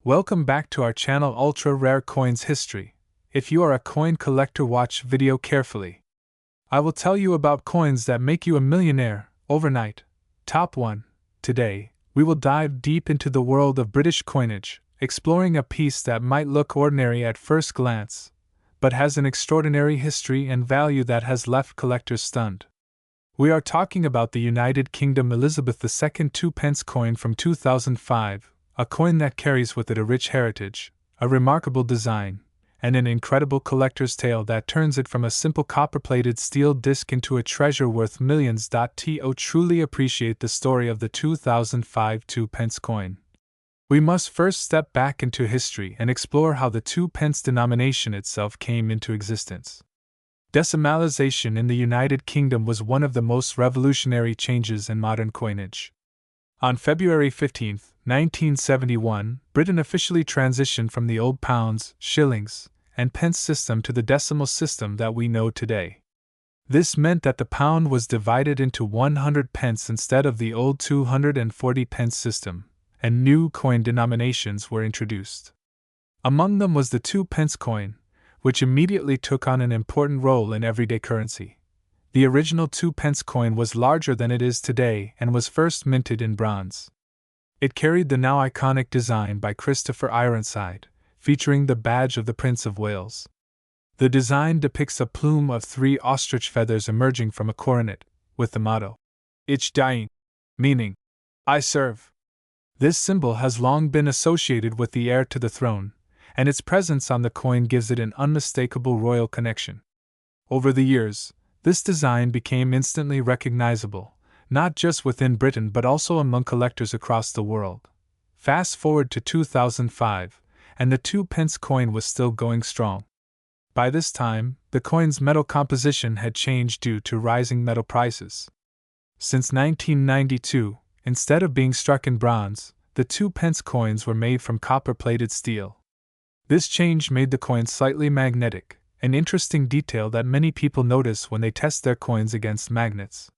Welcome back to our channel Ultra Rare Coins History. If you are a coin collector, watch video carefully. I will tell you about coins that make you a millionaire overnight. Top 1. Today, we will dive deep into the world of British coinage, exploring a piece that might look ordinary at first glance, but has an extraordinary history and value that has left collectors stunned. We are talking about the United Kingdom Elizabeth II 2 pence coin from 2005, a coin that carries with it a rich heritage, a remarkable design, and an incredible collector's tale that turns it from a simple copper-plated steel disc into a treasure worth millions. To truly appreciate the story of the 2005 2 pence coin, we must first step back into history and explore how the 2 pence denomination itself came into existence. Decimalisation in the United Kingdom was one of the most revolutionary changes in modern coinage. On February 15, 1971, Britain officially transitioned from the old pounds, shillings, and pence system to the decimal system that we know today. This meant that the pound was divided into 100 pence instead of the old 240 pence system, and new coin denominations were introduced. Among them was the 2 pence coin, which immediately took on an important role in everyday currency. The original 2 pence coin was larger than it is today and was first minted in bronze. It carried the now iconic design by Christopher Ironside, featuring the badge of the Prince of Wales. The design depicts a plume of 3 ostrich feathers emerging from a coronet, with the motto, Ich diene, meaning, I serve. This symbol has long been associated with the heir to the throne, and its presence on the coin gives it an unmistakable royal connection. Over the years, this design became instantly recognizable, not just within Britain but also among collectors across the world. Fast forward to 2005, and the 2 pence coin was still going strong. By this time, the coin's metal composition had changed due to rising metal prices. Since 1992, instead of being struck in bronze, the 2 pence coins were made from copper-plated steel. This change made the coin slightly magnetic, an interesting detail that many people notice when they test their coins against magnets.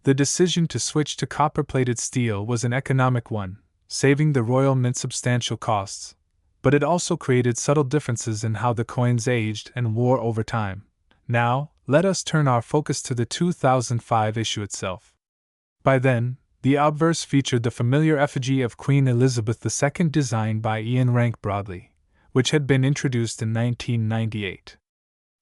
The decision to switch to copper-plated steel was an economic one, saving the Royal Mint substantial costs, but it also created subtle differences in how the coins aged and wore over time. Now, let us turn our focus to the 2005 issue itself. By then, the obverse featured the familiar effigy of Queen Elizabeth II designed by Ian Rank Broadley, which had been introduced in 1998.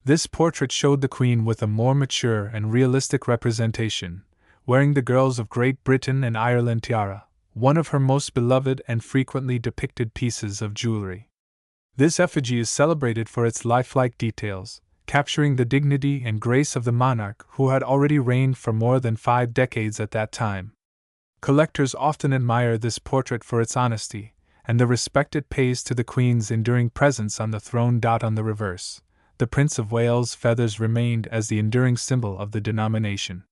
This portrait showed the Queen with a more mature and realistic representation, wearing the Girls of Great Britain and Ireland tiara, one of her most beloved and frequently depicted pieces of jewelry. This effigy is celebrated for its lifelike details, capturing the dignity and grace of the monarch who had already reigned for more than 5 decades at that time. Collectors often admire this portrait for its honesty, and the respect it pays to the Queen's enduring presence on the throne. On the reverse, the Prince of Wales' feathers remained as the enduring symbol of the denomination.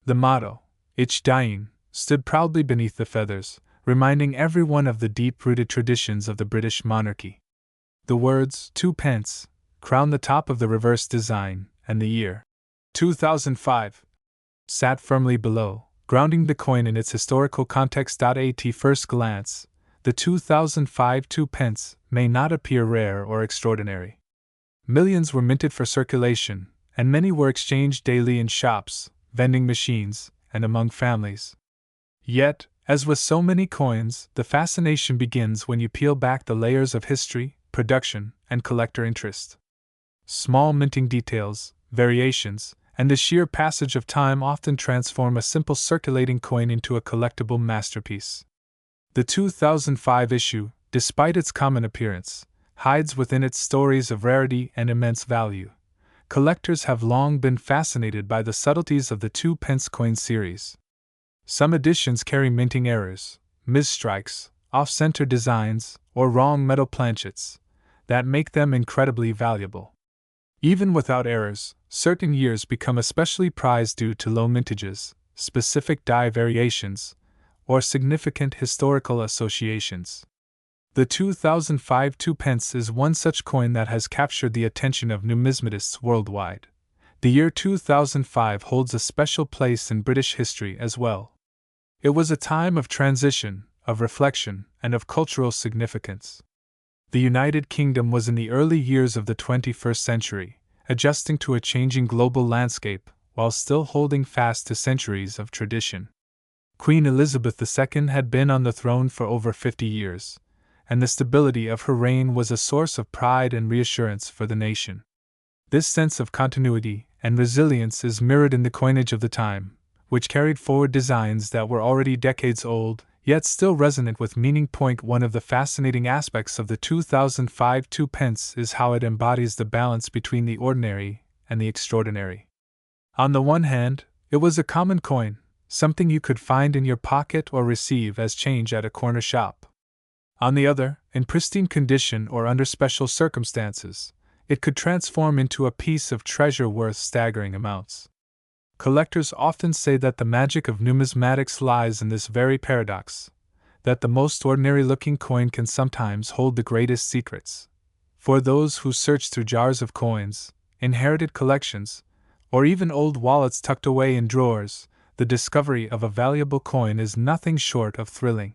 The motto, Ich diene, stood proudly beneath the feathers, reminding everyone of the deep-rooted traditions of the British monarchy. The words 2 pence crown the top of the reverse design, and the year 2005 sat firmly below, grounding the coin in its historical context. At first glance, the 2005 2 pence may not appear rare or extraordinary. Millions were minted for circulation, and many were exchanged daily in shops, vending machines, and among families. Yet, as with so many coins, the fascination begins when you peel back the layers of history, production, and collector interest. Small minting details, variations, and the sheer passage of time often transform a simple circulating coin into a collectible masterpiece. The 2005 issue, despite its common appearance, hides within it stories of rarity and immense value. Collectors have long been fascinated by the subtleties of the 2 pence coin series. Some editions carry minting errors, misstrikes, off-center designs, or wrong metal planchets that make them incredibly valuable. Even without errors, certain years become especially prized due to low mintages, specific die variations, or significant historical associations. The 2005 2 pence is one such coin that has captured the attention of numismatists worldwide. The year 2005 holds a special place in British history as well. It was a time of transition, of reflection, and of cultural significance. The United Kingdom was in the early years of the 21st century, adjusting to a changing global landscape while still holding fast to centuries of tradition. Queen Elizabeth II had been on the throne for over 50 years, and the stability of her reign was a source of pride and reassurance for the nation. This sense of continuity and resilience is mirrored in the coinage of the time, which carried forward designs that were already decades old, yet still resonant with meaning. One of the fascinating aspects of the 2005 Two Pence is how it embodies the balance between the ordinary and the extraordinary. On the one hand, it was a common coin, something you could find in your pocket or receive as change at a corner shop. On the other, in pristine condition or under special circumstances, it could transform into a piece of treasure worth staggering amounts. Collectors often say that the magic of numismatics lies in this very paradox, that the most ordinary-looking coin can sometimes hold the greatest secrets. For those who search through jars of coins, inherited collections, or even old wallets tucked away in drawers, the discovery of a valuable coin is nothing short of thrilling.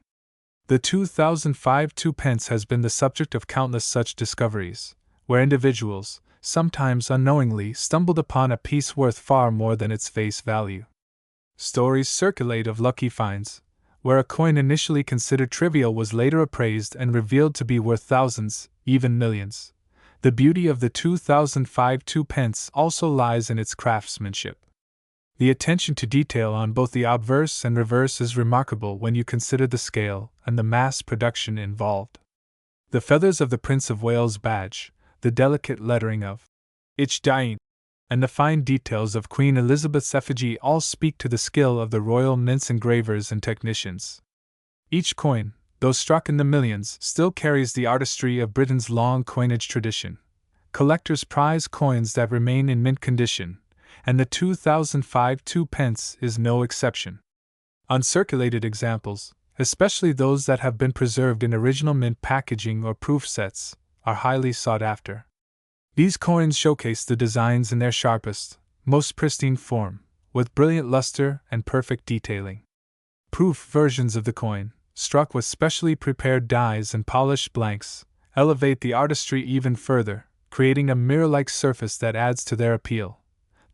The 2005 Two Pence has been the subject of countless such discoveries, where individuals, sometimes unknowingly, stumbled upon a piece worth far more than its face value. Stories circulate of lucky finds, where a coin initially considered trivial was later appraised and revealed to be worth thousands, even millions. The beauty of the 2005 Two Pence also lies in its craftsmanship. The attention to detail on both the obverse and reverse is remarkable when you consider the scale and the mass production involved. The feathers of the Prince of Wales badge, the delicate lettering of Ich Dien, and the fine details of Queen Elizabeth's effigy all speak to the skill of the royal mint's engravers and technicians. Each coin, though struck in the millions, still carries the artistry of Britain's long coinage tradition. Collectors prize coins that remain in mint condition, and the 2005 Two Pence is no exception. Uncirculated examples, especially those that have been preserved in original mint packaging or proof sets, are highly sought after. These coins showcase the designs in their sharpest, most pristine form, with brilliant luster and perfect detailing. Proof versions of the coin, struck with specially prepared dies and polished blanks, elevate the artistry even further, creating a mirror-like surface that adds to their appeal.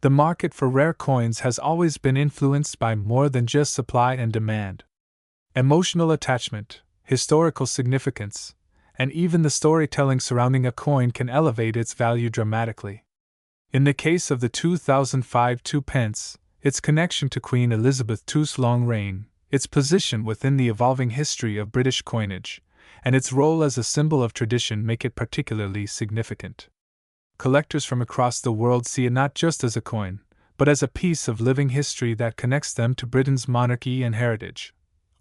The market for rare coins has always been influenced by more than just supply and demand. Emotional attachment, historical significance, and even the storytelling surrounding a coin can elevate its value dramatically. In the case of the 2005 Two Pence, its connection to Queen Elizabeth II's long reign, its position within the evolving history of British coinage, and its role as a symbol of tradition make it particularly significant. Collectors from across the world see it not just as a coin, but as a piece of living history that connects them to Britain's monarchy and heritage.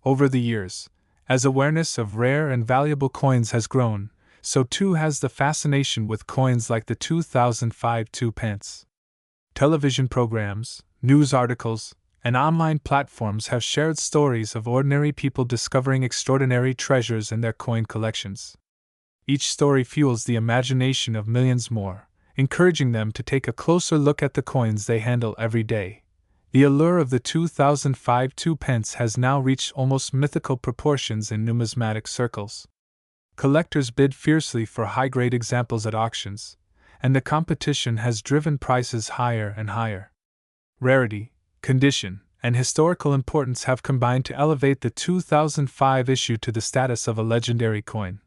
Over the years, as awareness of rare and valuable coins has grown, so too has the fascination with coins like the 2005 Two Pence. Television programs, news articles, and online platforms have shared stories of ordinary people discovering extraordinary treasures in their coin collections. Each story fuels the imagination of millions more, encouraging them to take a closer look at the coins they handle every day. The allure of the 2005 Two Pence has now reached almost mythical proportions in numismatic circles. Collectors bid fiercely for high-grade examples at auctions, and the competition has driven prices higher and higher. Rarity, condition, and historical importance have combined to elevate the 2005 issue to the status of a legendary coin.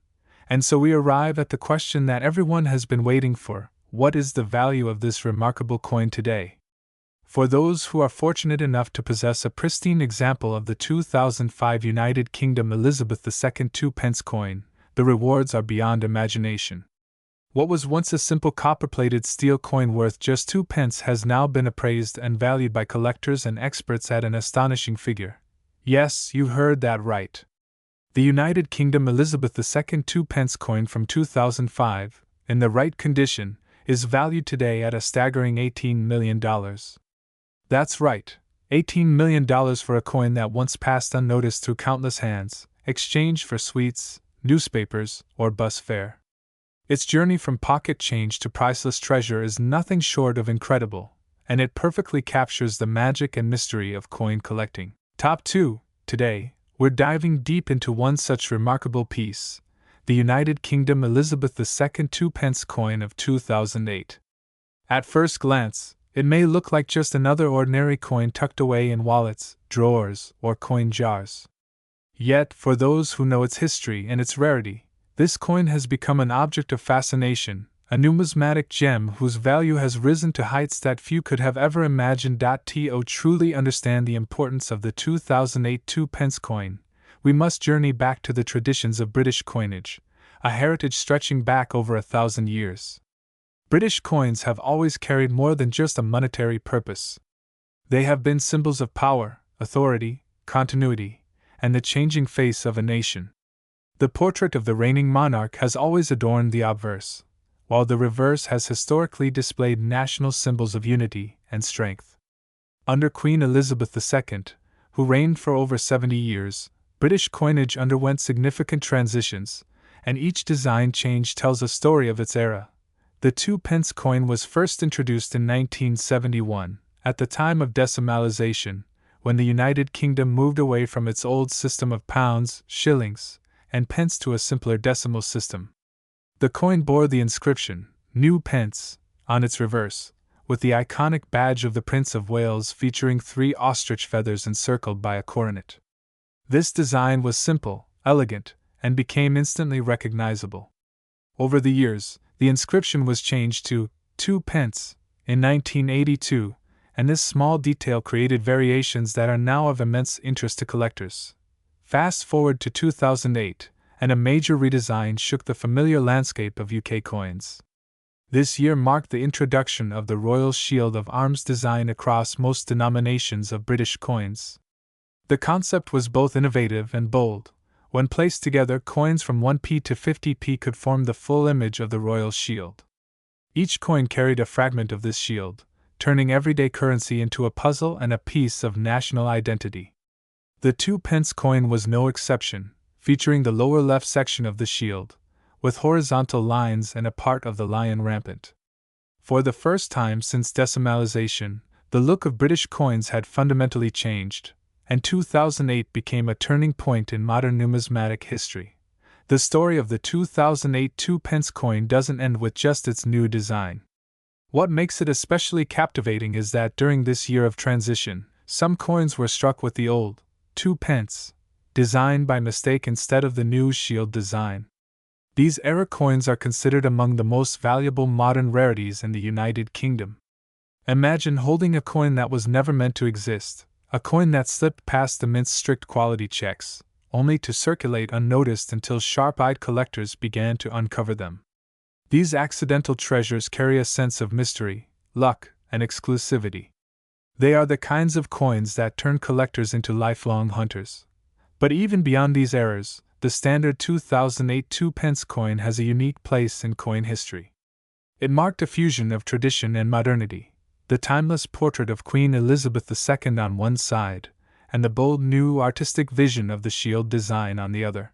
And so we arrive at the question that everyone has been waiting for: what is the value of this remarkable coin today? For those who are fortunate enough to possess a pristine example of the 2005 United Kingdom Elizabeth II Two Pence coin, the rewards are beyond imagination. What was once a simple copper-plated steel coin worth just 2 pence has now been appraised and valued by collectors and experts at an astonishing figure. Yes, you heard that right. The United Kingdom Elizabeth II Two Pence coin from 2005, in the right condition, is valued today at a staggering $18 million. That's right, $18 million for a coin that once passed unnoticed through countless hands, exchanged for sweets, newspapers, or bus fare. Its journey from pocket change to priceless treasure is nothing short of incredible, and it perfectly captures the magic and mystery of coin collecting. Top 2. Today, we're diving deep into one such remarkable piece, the United Kingdom Elizabeth II 2 pence coin of 2008. At first glance, it may look like just another ordinary coin tucked away in wallets, drawers, or coin jars. Yet, for those who know its history and its rarity, this coin has become an object of fascination, a numismatic gem whose value has risen to heights that few could have ever imagined. To truly understand the importance of the 2008 2 pence coin, we must journey back to the traditions of British coinage, a heritage stretching back over 1,000 years. British coins have always carried more than just a monetary purpose. They have been symbols of power, authority, continuity, and the changing face of a nation. The portrait of the reigning monarch has always adorned the obverse, while the reverse has historically displayed national symbols of unity and strength. Under Queen Elizabeth II, who reigned for over 70 years, British coinage underwent significant transitions, and each design change tells a story of its era. The 2 pence coin was first introduced in 1971, at the time of decimalisation, when the United Kingdom moved away from its old system of pounds, shillings, and pence to a simpler decimal system. The coin bore the inscription, New Pence, on its reverse, with the iconic badge of the Prince of Wales featuring 3 ostrich feathers encircled by a coronet. This design was simple, elegant, and became instantly recognizable. Over the years, the inscription was changed to 2 pence in 1982, and this small detail created variations that are now of immense interest to collectors. Fast forward to 2008, and a major redesign shook the familiar landscape of UK coins. This year marked the introduction of the Royal Shield of Arms design across most denominations of British coins. The concept was both innovative and bold. When placed together, coins from 1p to 50p could form the full image of the Royal Shield. Each coin carried a fragment of this shield, turning everyday currency into a puzzle and a piece of national identity. The 2 pence coin was no exception, featuring the lower left section of the shield, with horizontal lines and a part of the lion rampant. For the first time since decimalisation, the look of British coins had fundamentally changed, and 2008 became a turning point in modern numismatic history. The story of the 2008 2 pence coin doesn't end with just its new design. What makes it especially captivating is that during this year of transition, some coins were struck with the old 2 pence design by mistake instead of the new shield design. These era coins are considered among the most valuable modern rarities in the United Kingdom. Imagine holding a coin that was never meant to exist, a coin that slipped past the mint's strict quality checks, only to circulate unnoticed until sharp-eyed collectors began to uncover them. These accidental treasures carry a sense of mystery, luck, and exclusivity. They are the kinds of coins that turn collectors into lifelong hunters. But even beyond these eras, the standard 2008 2 pence coin has a unique place in coin history. It marked a fusion of tradition and modernity, the timeless portrait of Queen Elizabeth II on one side, and the bold new artistic vision of the shield design on the other.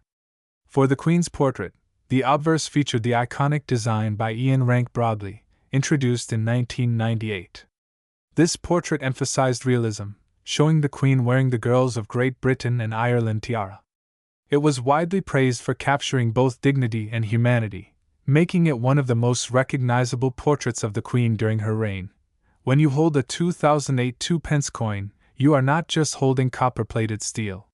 For the Queen's portrait, the obverse featured the iconic design by Ian Rank Broadley, introduced in 1998. This portrait emphasized realism, showing the Queen wearing the girls of Great Britain and Ireland tiara. It was widely praised for capturing both dignity and humanity, making it one of the most recognizable portraits of the Queen during her reign. When you hold a 2008 2 pence coin, you are not just holding copper-plated steel.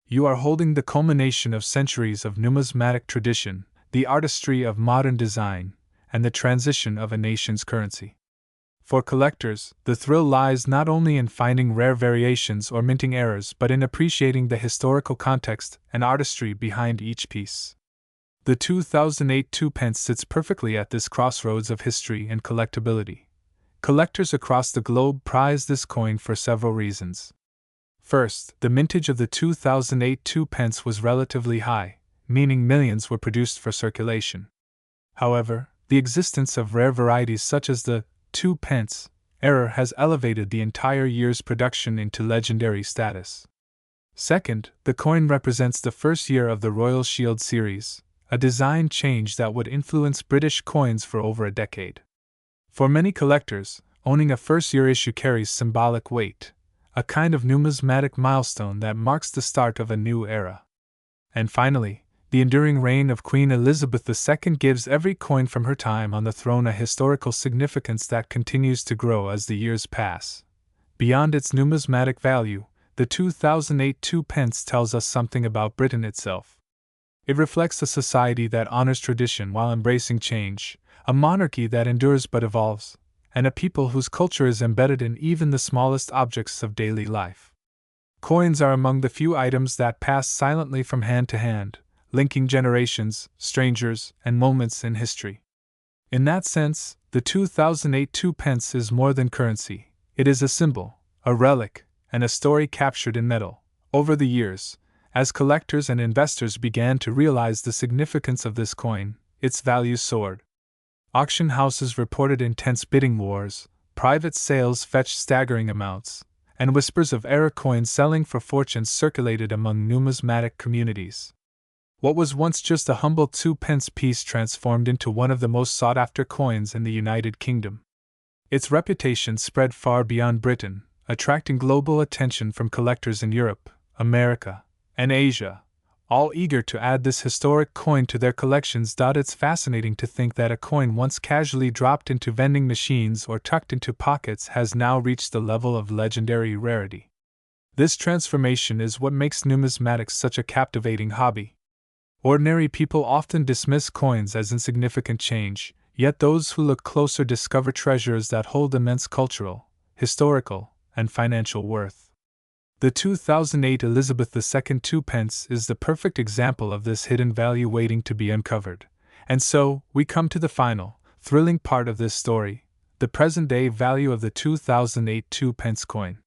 You are holding the culmination of centuries of numismatic tradition, the artistry of modern design, and the transition of a nation's currency. For collectors, the thrill lies not only in finding rare variations or minting errors but in appreciating the historical context and artistry behind each piece. The 2008 2 pence sits perfectly at this crossroads of history and collectability. Collectors across the globe prize this coin for several reasons. First, the mintage of the 2008 2 pence was relatively high, meaning millions were produced for circulation. However, the existence of rare varieties such as the 2 pence error has elevated the entire year's production into legendary status. Second, the coin represents the first year of the Royal Shield series, a design change that would influence British coins for over a decade. For many collectors, owning a first-year issue carries symbolic weight, a kind of numismatic milestone that marks the start of a new era. And finally, The enduring reign of Queen Elizabeth II gives every coin from her time on the throne a historical significance that continues to grow as the years pass. Beyond its numismatic value, the 2008 Two Pence tells us something about Britain itself. It reflects a society that honors tradition while embracing change, a monarchy that endures but evolves, and a people whose culture is embedded in even the smallest objects of daily life. Coins are among the few items that pass silently from hand to hand, linking generations, strangers, and moments in history. In that sense, the 2008 Two Pence is more than currency. It is a symbol, a relic, and a story captured in metal. Over the years, as collectors and investors began to realize the significance of this coin, its value soared. Auction houses reported intense bidding wars, private sales fetched staggering amounts, and whispers of era coins selling for fortunes circulated among numismatic communities. What was once just a humble 2-pence piece transformed into one of the most sought-after coins in the United Kingdom. Its reputation spread far beyond Britain, attracting global attention from collectors in Europe, America, and Asia, all eager to add this historic coin to their collections. It's fascinating to think that a coin once casually dropped into vending machines or tucked into pockets has now reached the level of legendary rarity. This transformation is what makes numismatics such a captivating hobby. Ordinary people often dismiss coins as insignificant change, yet those who look closer discover treasures that hold immense cultural, historical, and financial worth. The 2008 Elizabeth II 2-pence is the perfect example of this hidden value waiting to be uncovered. And so, we come to the final, thrilling part of this story, the present-day value of the 2008 2-pence coin.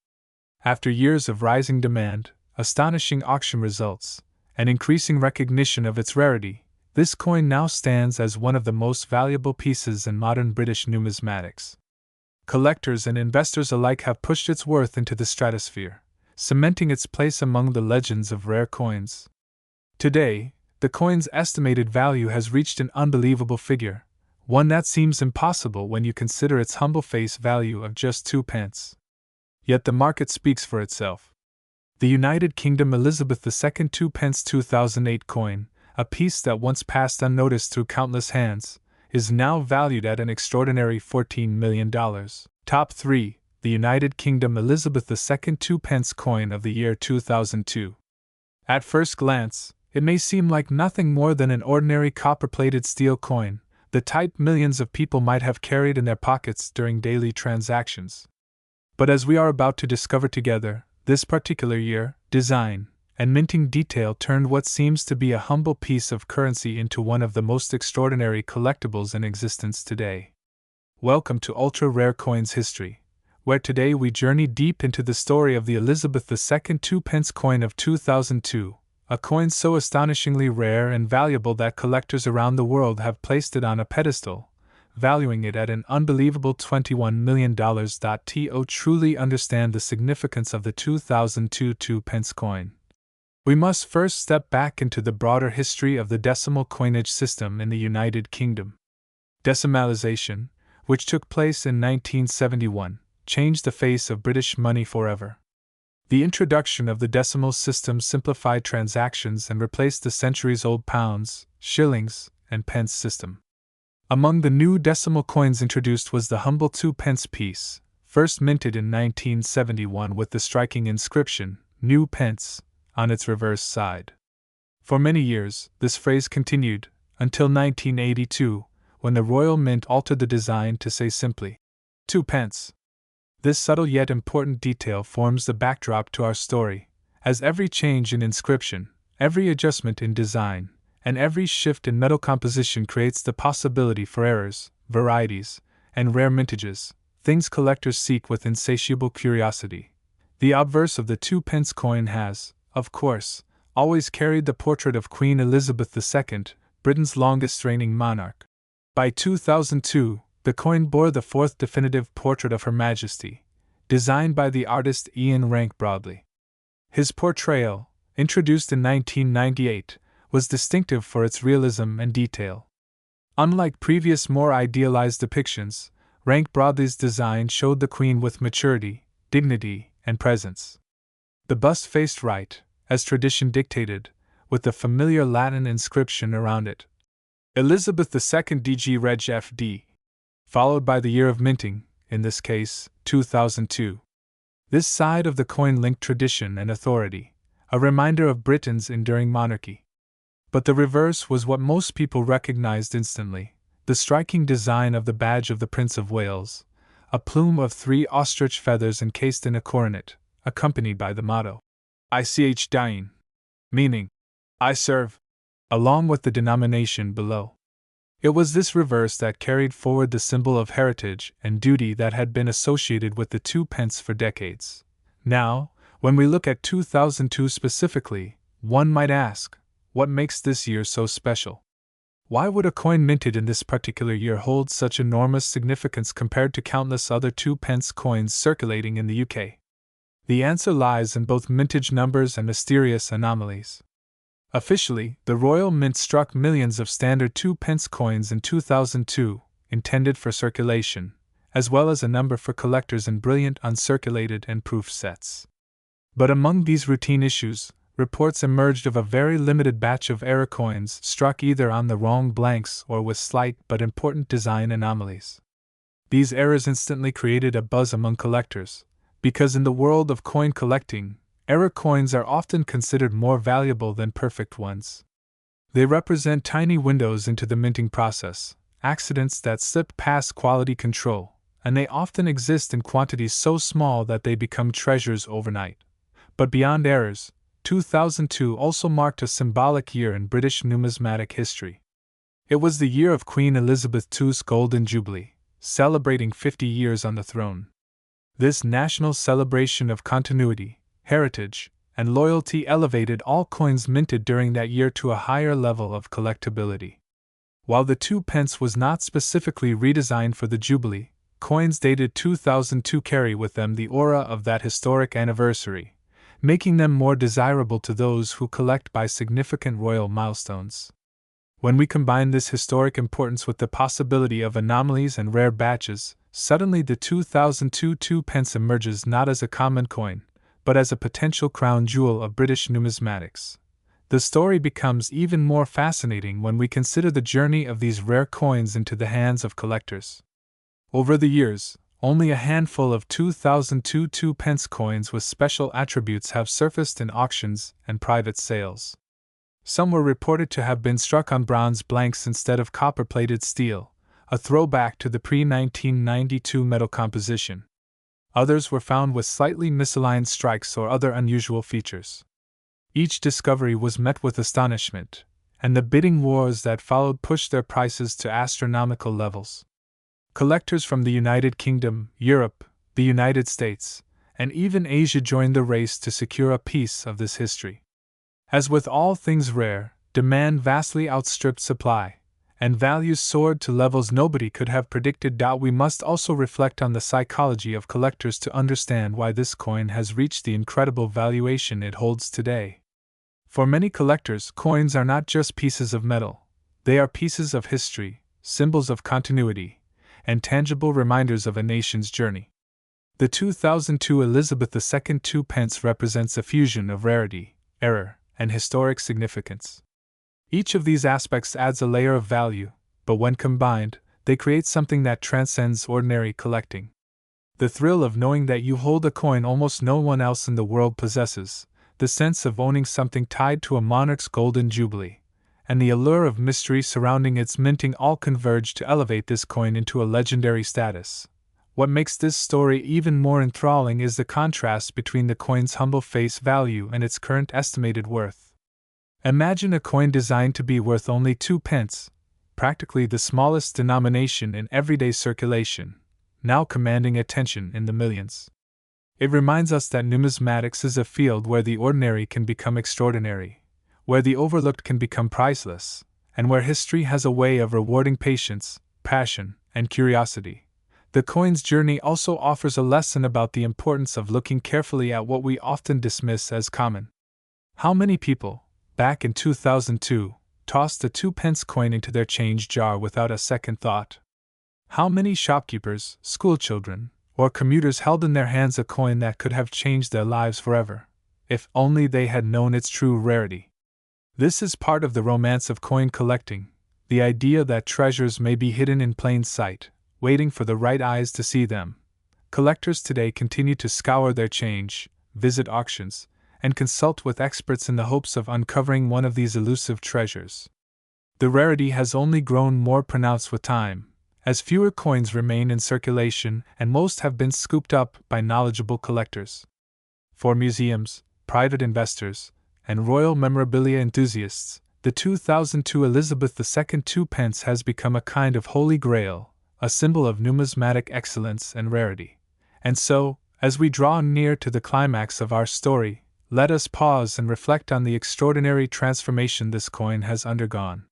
After years of rising demand, astonishing auction results, and increasing recognition of its rarity, this coin now stands as one of the most valuable pieces in modern British numismatics. Collectors and investors alike have pushed its worth into the stratosphere, cementing its place among the legends of rare coins. Today, the coin's estimated value has reached an unbelievable figure, one that seems impossible when you consider its humble face value of just 2 pence. Yet the market speaks for itself. The United Kingdom Elizabeth II 2-pence 2008 coin, a piece that once passed unnoticed through countless hands, is now valued at an extraordinary $14 million. Top 3. The United Kingdom Elizabeth II 2-pence coin of the year 2002. At first glance, it may seem like nothing more than an ordinary copper-plated steel coin, the type millions of people might have carried in their pockets during daily transactions. But as we are about to discover together, this particular year, design, and minting detail turned what seems to be a humble piece of currency into one of the most extraordinary collectibles in existence today. Welcome to Ultra Rare Coins History, where today we journey deep into the story of the Elizabeth II 2-pence coin of 2002, a coin so astonishingly rare and valuable that collectors around the world have placed it on a pedestal, valuing it at an unbelievable $21 million. To truly understand the significance of the 2002 2-pence coin, we must first step back into the broader history of the decimal coinage system in the United Kingdom. Decimalisation, which took place in 1971, changed the face of British money forever. The introduction of the decimal system simplified transactions and replaced the centuries-old pounds, shillings, and pence system. Among the new decimal coins introduced was the humble 2-pence piece, first minted in 1971 with the striking inscription, "New Pence," on its reverse side. For many years, this phrase continued, until 1982, when the Royal Mint altered the design to say simply, 2 pence. This subtle yet important detail forms the backdrop to our story, as every change in inscription, every adjustment in design, and every shift in metal composition creates the possibility for errors, varieties, and rare mintages, things collectors seek with insatiable curiosity. The obverse of the 2-pence coin has, of course, always carried the portrait of Queen Elizabeth II, Britain's longest reigning monarch. By 2002, the coin bore the fourth definitive portrait of Her Majesty, designed by the artist Ian Rank Broadley. His portrayal, introduced in 1998, was distinctive for its realism and detail. Unlike previous more idealized depictions, Rank Broadley's design showed the Queen with maturity, dignity, and presence. The bust faced right, as tradition dictated, with the familiar Latin inscription around it. Elizabeth II DG Reg FD. Followed by the year of minting, in this case, 2002. This side of the coin linked tradition and authority, a reminder of Britain's enduring monarchy. But the reverse was what most people recognized instantly: the striking design of the badge of the Prince of Wales, a plume of 3 ostrich feathers encased in a coronet, accompanied by the motto, Ich dien, meaning, I serve, along with the denomination below. It was this reverse that carried forward the symbol of heritage and duty that had been associated with the 2 pence for decades. Now, when we look at 2002 specifically, one might ask, what makes this year so special? Why would a coin minted in this particular year hold such enormous significance compared to countless other 2 pence coins circulating in the UK? The answer lies in both mintage numbers and mysterious anomalies. Officially, the Royal Mint struck millions of standard 2 pence coins in 2002, intended for circulation, as well as a number for collectors in brilliant uncirculated and proof sets. But among these routine issues, reports emerged of a very limited batch of error coins struck either on the wrong blanks or with slight but important design anomalies. These errors instantly created a buzz among collectors, because in the world of coin collecting, error coins are often considered more valuable than perfect ones. They represent tiny windows into the minting process, accidents that slip past quality control, and they often exist in quantities so small that they become treasures overnight. But beyond errors, 2002 also marked a symbolic year in British numismatic history. It was the year of Queen Elizabeth II's Golden Jubilee, celebrating 50 years on the throne. This national celebration of continuity, heritage, and loyalty elevated all coins minted during that year to a higher level of collectability. While the 2 pence was not specifically redesigned for the Jubilee, coins dated 2002 carry with them the aura of that historic anniversary, making them more desirable to those who collect by significant royal milestones. When we combine this historic importance with the possibility of anomalies and rare batches, suddenly the 2002 2 pence emerges not as a common coin, but as a potential crown jewel of British numismatics. The story becomes even more fascinating when we consider the journey of these rare coins into the hands of collectors. Over the years, only a handful of 2002 2 pence coins with special attributes have surfaced in auctions and private sales. Some were reported to have been struck on bronze blanks instead of copper-plated steel, a throwback to the pre-1992 metal composition. Others were found with slightly misaligned strikes or other unusual features. Each discovery was met with astonishment, and the bidding wars that followed pushed their prices to astronomical levels. Collectors from the United Kingdom, Europe, the United States, and even Asia joined the race to secure a piece of this history. As with all things rare, demand vastly outstripped supply, and values soared to levels nobody could have predicted. We must also reflect on the psychology of collectors to understand why this coin has reached the incredible valuation it holds today. For many collectors, coins are not just pieces of metal, they are pieces of history, symbols of continuity, and tangible reminders of a nation's journey. The 2002 Elizabeth II 2 pence represents a fusion of rarity, error, and historic significance. Each of these aspects adds a layer of value, but when combined, they create something that transcends ordinary collecting. The thrill of knowing that you hold a coin almost no one else in the world possesses, the sense of owning something tied to a monarch's golden jubilee, and the allure of mystery surrounding its minting all converge to elevate this coin into a legendary status. What makes this story even more enthralling is the contrast between the coin's humble face value and its current estimated worth. Imagine a coin designed to be worth only 2 pence, practically the smallest denomination in everyday circulation, now commanding attention in the millions. It reminds us that numismatics is a field where the ordinary can become extraordinary, where the overlooked can become priceless, and where history has a way of rewarding patience, passion, and curiosity. The coin's journey also offers a lesson about the importance of looking carefully at what we often dismiss as common. How many people, back in 2002, tossed a 2 pence coin into their change jar without a second thought? How many shopkeepers, schoolchildren, or commuters held in their hands a coin that could have changed their lives forever, if only they had known its true rarity? This is part of the romance of coin collecting, the idea that treasures may be hidden in plain sight, waiting for the right eyes to see them. Collectors today continue to scour their change, visit auctions, and consult with experts in the hopes of uncovering one of these elusive treasures. The rarity has only grown more pronounced with time, as fewer coins remain in circulation and most have been scooped up by knowledgeable collectors. For museums, private investors, and royal memorabilia enthusiasts, the 2002 Elizabeth II Two Pence has become a kind of holy grail, a symbol of numismatic excellence and rarity. And so, as we draw near to the climax of our story, let us pause and reflect on the extraordinary transformation this coin has undergone.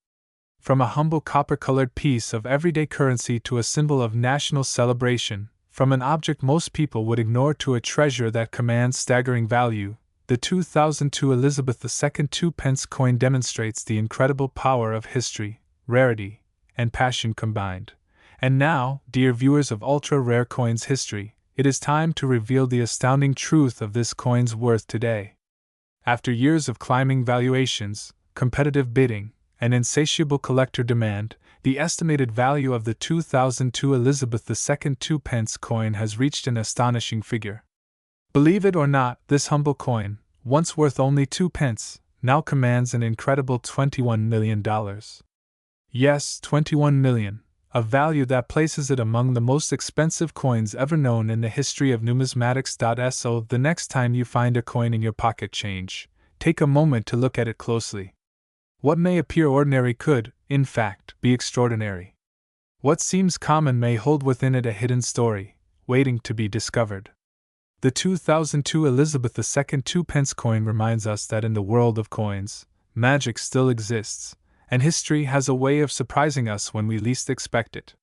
From a humble copper-colored piece of everyday currency to a symbol of national celebration, from an object most people would ignore to a treasure that commands staggering value, the 2002 Elizabeth II Two Pence coin demonstrates the incredible power of history, rarity, and passion combined. And now, dear viewers of ultra-rare coins history, it is time to reveal the astounding truth of this coin's worth today. After years of climbing valuations, competitive bidding, and insatiable collector demand, the estimated value of the 2002 Elizabeth II Two Pence coin has reached an astonishing figure. Believe it or not, this humble coin, once worth only 2 pence, now commands an incredible $21 million. Yes, $21 million, a value that places it among the most expensive coins ever known in the history of numismatics. So the next time you find a coin in your pocket change, take a moment to look at it closely. What may appear ordinary could, in fact, be extraordinary. What seems common may hold within it a hidden story, waiting to be discovered. The 2002 Elizabeth II Two Pence coin reminds us that in the world of coins, magic still exists, and history has a way of surprising us when we least expect it.